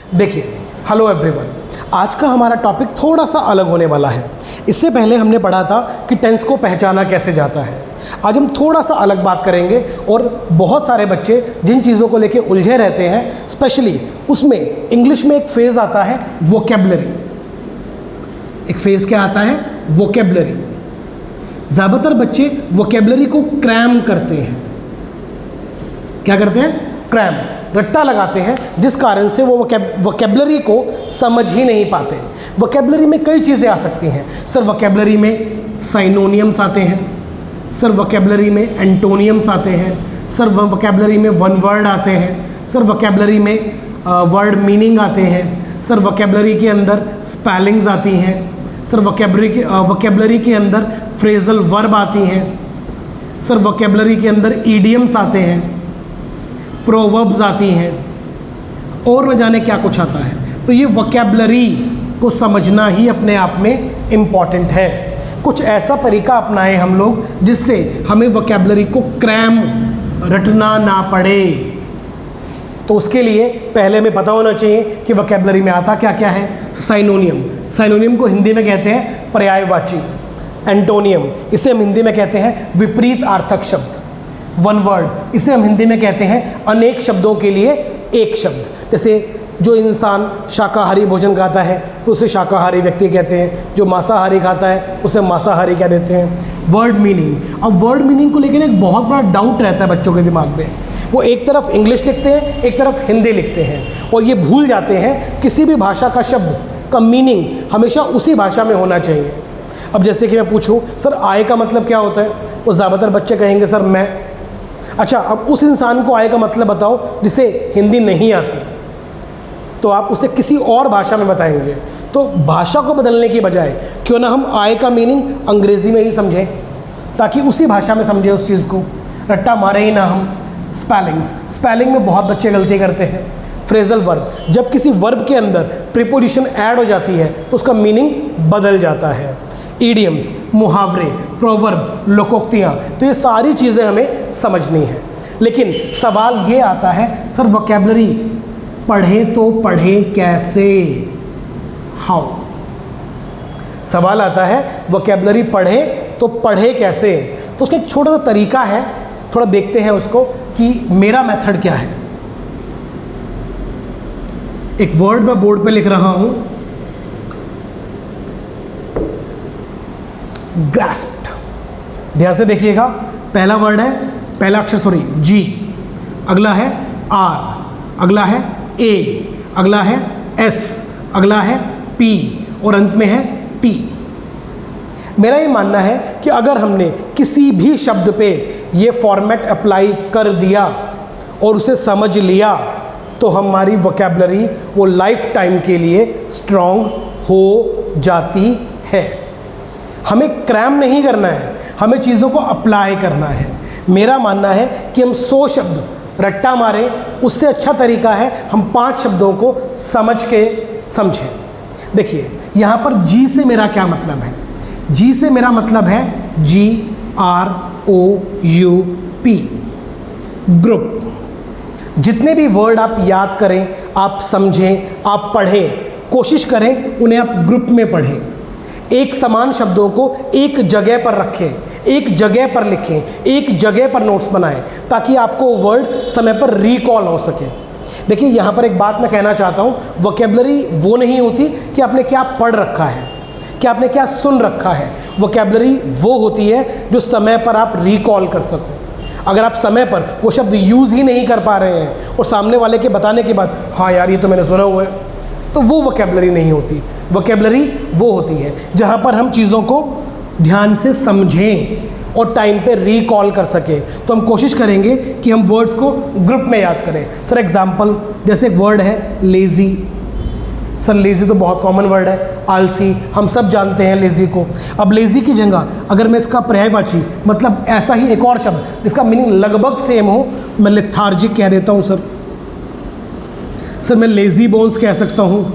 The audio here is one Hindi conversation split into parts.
देखिए, हेलो एवरीवन, आज का हमारा टॉपिक थोड़ा सा अलग होने वाला है। इससे पहले हमने पढ़ा था कि टेंस को पहचाना कैसे जाता है। आज हम थोड़ा सा अलग बात करेंगे और बहुत सारे बच्चे जिन चीज़ों को लेके उलझे रहते हैं, स्पेशली उसमें इंग्लिश में एक फेज़ आता है वोकेबलरी। एक फेज़ क्या आता है? वोकेबलरी। ज़्यादातर बच्चे वोकेबलरी को क्रैम करते हैं। क्या करते हैं? क्रैम, रट्टा लगाते हैं, जिस कारण से वो वोकेबलरी को समझ ही नहीं पाते। वोकेबलरी में कई चीज़ें आ सकती हैं सर। वोकेबलरी में साइनोनियम्स आते हैं सर, वोकेबलरी में एंटोनियम्स आते हैं सर, वोकेबलरी में वन वर्ड आते हैं सर, वोकेबलरी में वर्ड मीनिंग आते हैं सर, वोकेबलरी के अंदर स्पेलिंग्स आती हैं सर, वोकेबलरी के अंदर फ्रेजल वर्ब आती हैं सर, वोकेबलरी के अंदर ईडियम्स आते हैं, प्रोवर्ब्स आती हैं और न जाने क्या कुछ आता है। तो ये वोकेबलरी को समझना ही अपने आप में इम्पॉर्टेंट है। कुछ ऐसा तरीका अपनाएं हम लोग जिससे हमें वोकेबलरी को क्रैम रटना ना पड़े। तो उसके लिए पहले हमें पता होना चाहिए कि वोकेबलरी में आता क्या क्या है। साइनोनियम, साइनोनियम को हिंदी में कहते हैं पर्यायवाची। एंटोनियम, इसे हम हिंदी में कहते हैं विपरीत अर्थक शब्द। वन वर्ड, इसे हम हिंदी में कहते हैं अनेक शब्दों के लिए एक शब्द। जैसे जो इंसान शाकाहारी भोजन खाता है तो उसे शाकाहारी व्यक्ति कहते हैं, जो मांसाहारी खाता है उसे मांसाहारी कह देते हैं। वर्ड मीनिंग, अब वर्ड मीनिंग को लेकर एक बहुत बड़ा डाउट रहता है बच्चों के दिमाग में। वो एक तरफ इंग्लिश लिखते हैं, एक तरफ हिंदी लिखते हैं और ये भूल जाते हैं किसी भी भाषा का शब्द का मीनिंग हमेशा उसी भाषा में होना चाहिए। अब जैसे कि मैं पूछूं सर आय का मतलब क्या होता है, तो ज़्यादातर बच्चे कहेंगे सर मैं। अच्छा, अब उस इंसान को आय का मतलब बताओ जिसे हिंदी नहीं आती, तो आप उसे किसी और भाषा में बताएंगे। तो भाषा को बदलने की बजाय क्यों ना हम आय का मीनिंग अंग्रेज़ी में ही समझें, ताकि उसी भाषा में समझें उस चीज़ को, रट्टा मारे ही ना हम। स्पेलिंग में बहुत बच्चे गलती करते हैं। फ्रेजल वर्ब, जब किसी वर्ब के अंदर प्रीपोजिशन ऐड हो जाती है तो उसका मीनिंग बदल जाता है। ईडियम्स, मुहावरे, प्रोवर्ब, लोकोक्तियाँ, तो ये सारी चीज़ें हमें समझनी है। लेकिन सवाल ये आता है सर वोकेबलरी पढ़ें तो पढ़ें कैसे? हाउ? सवाल आता है वोकेबलरी पढ़ें तो पढ़ें कैसे? तो उसका एक छोटा सा तरीका है, थोड़ा देखते हैं उसको कि मेरा मेथड क्या है। एक वर्ड मैं बोर्ड पे लिख रहा हूं, ग्रास्प्ड। ध्यान से देखिएगा, पहला वर्ड है, पहला अक्षर जी, अगला है आर, अगला है ए, अगला है एस, अगला है पी और अंत में है टी। मेरा ये मानना है कि अगर हमने किसी भी शब्द पे ये फॉर्मेट अप्लाई कर दिया और उसे समझ लिया तो हमारी वोकेबलरी वो लाइफ टाइम के लिए स्ट्रॉन्ग हो जाती है। हमें क्रैम नहीं करना है, हमें चीज़ों को अप्लाई करना है। मेरा मानना है कि हम 100 शब्द रट्टा मारें, उससे अच्छा तरीका है हम 5 शब्दों को समझ के समझें। देखिए यहाँ पर जी से मेरा क्या मतलब है। जी से मेरा मतलब है GROUP, ग्रुप। जितने भी वर्ड आप याद करें, आप समझें, आप पढ़ें, कोशिश करें उन्हें आप ग्रुप में पढ़ें। एक समान शब्दों को एक जगह पर रखें, एक जगह पर लिखें, एक जगह पर नोट्स बनाएं, ताकि आपको वर्ड समय पर रिकॉल हो सके। देखिए यहाँ पर एक बात मैं कहना चाहता हूँ, वोकेबलरी वो नहीं होती कि आपने क्या पढ़ रखा है, कि आपने क्या सुन रखा है। वोकेबलरी वो होती है जो समय पर आप रिकॉल कर सको। अगर आप समय पर वो शब्द यूज़ ही नहीं कर पा रहे हैं और सामने वाले के बताने के बाद हाँ यार ये तो मैंने सुना हुआ है, तो वो वोकेबलरी नहीं होती। वोकेबलरी वो होती है जहाँ पर हम चीज़ों को ध्यान से समझें और टाइम पे रिकॉल कर सकें। तो हम कोशिश करेंगे कि हम वर्ड्स को ग्रुप में याद करें। सर एग्जांपल, जैसे एक वर्ड है लेज़ी। सर लेज़ी तो बहुत कॉमन वर्ड है, आलसी, हम सब जानते हैं लेज़ी को। अब लेज़ी की जगह अगर मैं इसका पर्यायवाची मतलब ऐसा ही एक और शब्द जिसका मीनिंग लगभग सेम हो, मैं लेथार्जिक कह देता हूँ। सर मैं लेज़ी बोन्स कह सकता हूँ।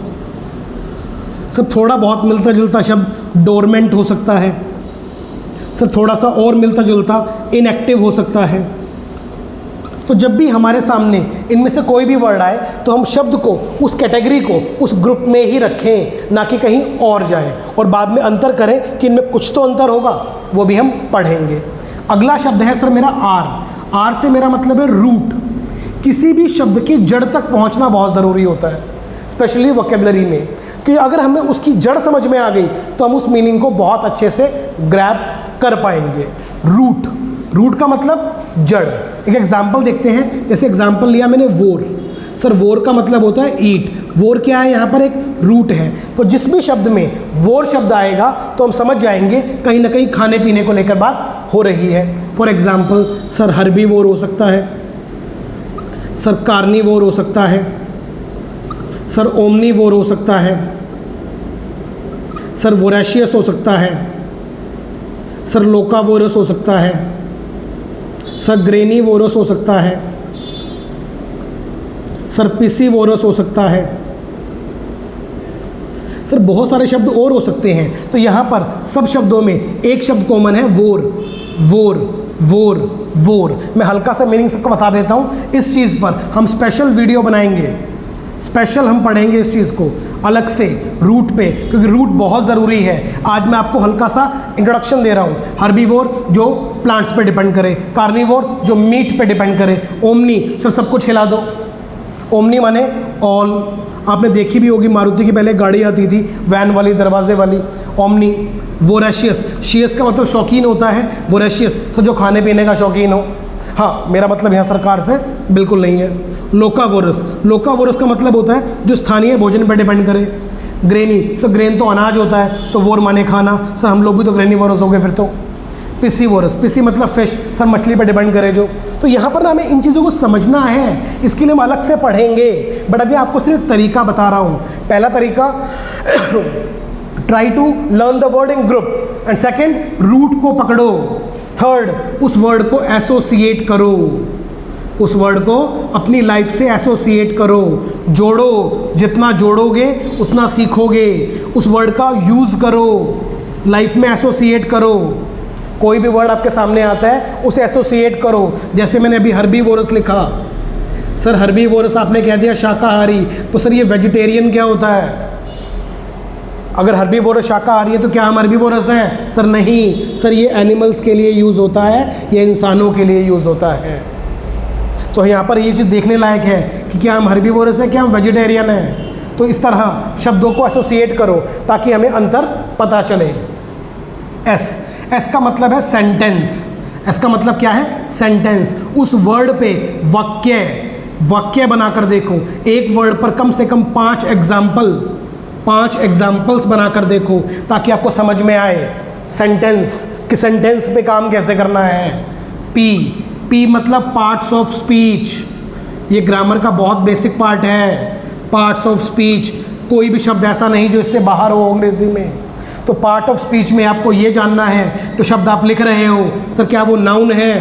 सर थोड़ा बहुत मिलता जुलता शब्द डोरमेंट हो सकता है। सर थोड़ा सा और मिलता जुलता इनएक्टिव हो सकता है। तो जब भी हमारे सामने इनमें से कोई भी वर्ड आए तो हम शब्द को, उस कैटेगरी को उस ग्रुप में ही रखें, ना कि कहीं और जाए, और बाद में अंतर करें कि इनमें कुछ तो अंतर होगा, वो भी हम पढ़ेंगे। अगला शब्द है सर मेरा आर। आर से मेरा मतलब है रूट। किसी भी शब्द की जड़ तक पहुंचना बहुत ज़रूरी होता है, स्पेशली वोकेबलरी में, कि अगर हमें उसकी जड़ समझ में आ गई तो हम उस मीनिंग को बहुत अच्छे से ग्रैब कर पाएंगे। रूट, रूट का मतलब जड़। एक एग्जाम्पल देखते हैं, जैसे एग्जाम्पल लिया मैंने वोर। सर वोर का मतलब होता है ईट। वोर क्या है? यहाँ पर एक रूट है। तो जिस भी शब्द में वोर शब्द आएगा तो हम समझ जाएंगे कहीं ना कहीं खाने पीने को लेकर बात हो रही है। फॉर एग्जाम्पल सर हर्बीवोर हो सकता है, सर कार्निवोर हो सकता है, सर ओमनीवोर हो सकता है, सर वोरेशियस हो सकता है, सर लोकावोरस हो सकता है, सर ग्रेनीवोरस हो सकता है, सर पिसीवोरस हो सकता है। सर बहुत सारे शब्द और हो सकते हैं। तो यहाँ पर सब शब्दों में एक शब्द कॉमन है, वोर। वोर वोर वोर। मैं हल्का सा मीनिंग सबको बता देता हूँ। इस चीज़ पर हम स्पेशल वीडियो बनाएंगे, स्पेशल हम पढ़ेंगे इस चीज़ को अलग से रूट पे, क्योंकि रूट बहुत ज़रूरी है। आज मैं आपको हल्का सा इंट्रोडक्शन दे रहा हूँ। हर्बीवोर जो प्लांट्स पे डिपेंड करे, कार्निवोर जो मीट पे डिपेंड करे, ओमनी सर सब कुछ हिला दो। ओमनी माने ऑल। आपने देखी भी होगी, मारुति की पहले गाड़ी आती थी वैन वाली, दरवाजे वाली, ओमनी। वोरेशियस, शियस का मतलब शौकीन होता है, वोरेशियस सो जो खाने पीने का शौकीन हो। हाँ, मेरा मतलब यहाँ सरकार से बिल्कुल नहीं है। लोकावोरस, लोकावोरस का मतलब होता है जो स्थानीय भोजन पर डिपेंड करे। ग्रेनी, सर ग्रेन तो अनाज होता है, तो वोर माने खाना। सर हम लोग भी तो ग्रेनीवोरस हो गए फिर तो। पिसीवोरस, पिसी मतलब फिश, सर मछली पर डिपेंड करे जो। तो यहाँ पर ना हमें इन चीज़ों को समझना है, इसके लिए हम अलग से पढ़ेंगे, बट अभी आपको सिर्फ तरीका बता रहा हूँ। पहला तरीका try to learn the word in group, and second root को पकड़ो, थर्ड उस वर्ड को एसोसिएट करो, उस वर्ड को अपनी लाइफ से एसोसिएट करो, जोड़ो। जितना जोड़ोगे उतना सीखोगे। उस वर्ड का यूज़ करो, लाइफ में एसोसिएट करो। कोई भी वर्ड आपके सामने आता है उसे एसोसिएट करो। जैसे मैंने अभी हर्बीवोरस लिखा, सर हर्बीवोरस आपने कह दिया शाकाहारी, तो सर ये वेजिटेरियन क्या होता है? अगर हर्बीवोरस शाकाहारी है तो क्या हम हर्बीवोरस हैं? सर नहीं, सर ये एनिमल्स के लिए यूज़ होता है, ये इंसानों के लिए यूज़ होता है। तो यहाँ पर ये चीज़ देखने लायक है कि क्या हम हर्बीवोरस हैं, क्या हम वेजिटेरियन हैं। तो इस तरह शब्दों को एसोसिएट करो ताकि हमें अंतर पता चले। एस, एस का मतलब है सेंटेंस। एस का मतलब क्या है? सेंटेंस। उस वर्ड पे वाक्य, वाक्य बनाकर देखो। एक वर्ड पर कम से कम 5 एग्जाम्पल्स बनाकर देखो ताकि आपको समझ में आए सेंटेंस, कि सेंटेंस पे काम कैसे करना है। पी, पी मतलब पार्ट्स ऑफ स्पीच। ये ग्रामर का बहुत बेसिक पार्ट है। पार्ट्स ऑफ स्पीच, कोई भी शब्द ऐसा नहीं जो इससे बाहर हो अंग्रेजी में। तो पार्ट ऑफ स्पीच में आपको ये जानना है, जो शब्द आप लिख रहे हो सर क्या वो नाउन है?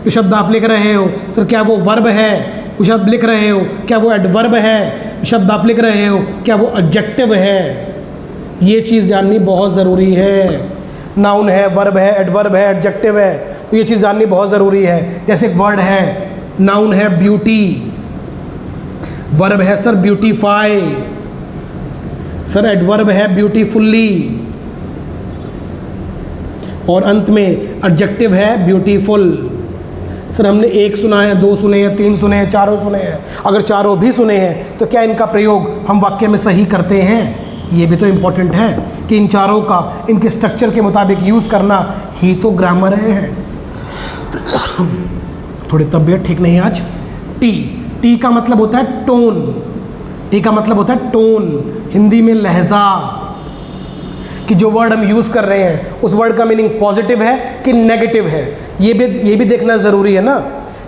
जो शब्द आप लिख रहे हो सर क्या वो वर्ब है? जो शब्द लिख रहे हो क्या वो एडवर्ब है? शब्द आप लिख रहे हो क्या वो एडजेक्टिव है? ये चीज़ जाननी बहुत ज़रूरी है। नाउन है, वर्ब है, एडवर्ब है, एडजेक्टिव है, तो ये चीज़ जाननी बहुत ज़रूरी है। जैसे एक वर्ड है, नाउन है ब्यूटी, वर्ब है सर ब्यूटीफाई, सर एडवर्ब है ब्यूटीफुल्ली, और अंत में एडजेक्टिव है ब्यूटीफुल। सर हमने 1 सुना है, 2 सुने हैं, 3 सुने हैं, 4 सुने हैं। अगर चारों भी सुने हैं तो क्या इनका प्रयोग हम वाक्य में सही करते हैं? ये भी तो इम्पोर्टेंट है कि इन चारों का इनके स्ट्रक्चर के मुताबिक यूज़ करना ही तो ग्रामर है। थोड़ी तबीयत ठीक नहीं आज। टी, टी का मतलब होता है टोन। टी का मतलब होता है टोन, हिंदी में लहजा, कि जो वर्ड हम यूज़ कर रहे हैं उस वर्ड का मीनिंग पॉजिटिव है कि नेगेटिव है। ये भी देखना ज़रूरी है ना,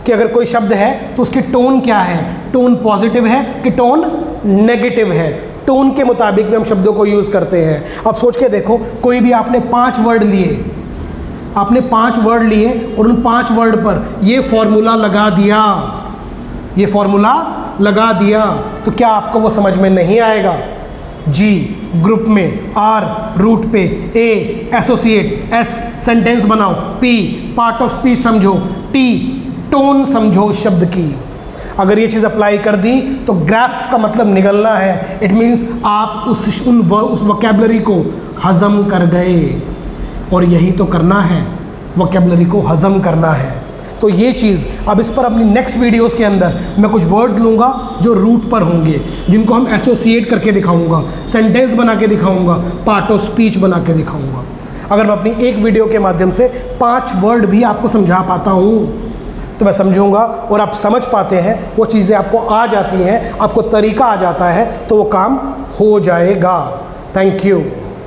कि अगर कोई शब्द है तो उसकी टोन क्या है, टोन पॉजिटिव है कि टोन नेगेटिव है। टोन के मुताबिक भी हम शब्दों को यूज़ करते हैं। अब सोच के देखो, कोई भी आपने 5 वर्ड लिए, आपने 5 वर्ड लिए और उन 5 वर्ड पर ये फॉर्मूला लगा दिया, ये फॉर्मूला लगा दिया, तो क्या आपको वो समझ में नहीं आएगा? जी ग्रुप में, आर रूट पे, ए एसोसिएट, एस सेंटेंस बनाओ, पी पार्ट ऑफ स्पीच समझो, टी टोन समझो शब्द की। अगर ये चीज़ अप्लाई कर दी तो ग्राफ का मतलब निगलना है। इट मीन्स आप उस वोकैबुलरी को हज़म कर गए, और यही तो करना है, वोकैबुलरी को हज़म करना है। तो ये चीज़ अब इस पर अपनी नेक्स्ट वीडियोस के अंदर मैं कुछ वर्ड्स लूँगा जो रूट पर होंगे, जिनको हम एसोसिएट करके दिखाऊंगा, सेंटेंस बना के दिखाऊंगा, पार्ट ऑफ स्पीच बना के दिखाऊंगा। अगर मैं अपनी एक वीडियो के माध्यम से 5 वर्ड भी आपको समझा पाता हूँ तो मैं समझूंगा, और आप समझ पाते हैं, वो चीज़ें आपको आ जाती हैं, आपको तरीका आ जाता है, तो वो काम हो जाएगा। Thank you.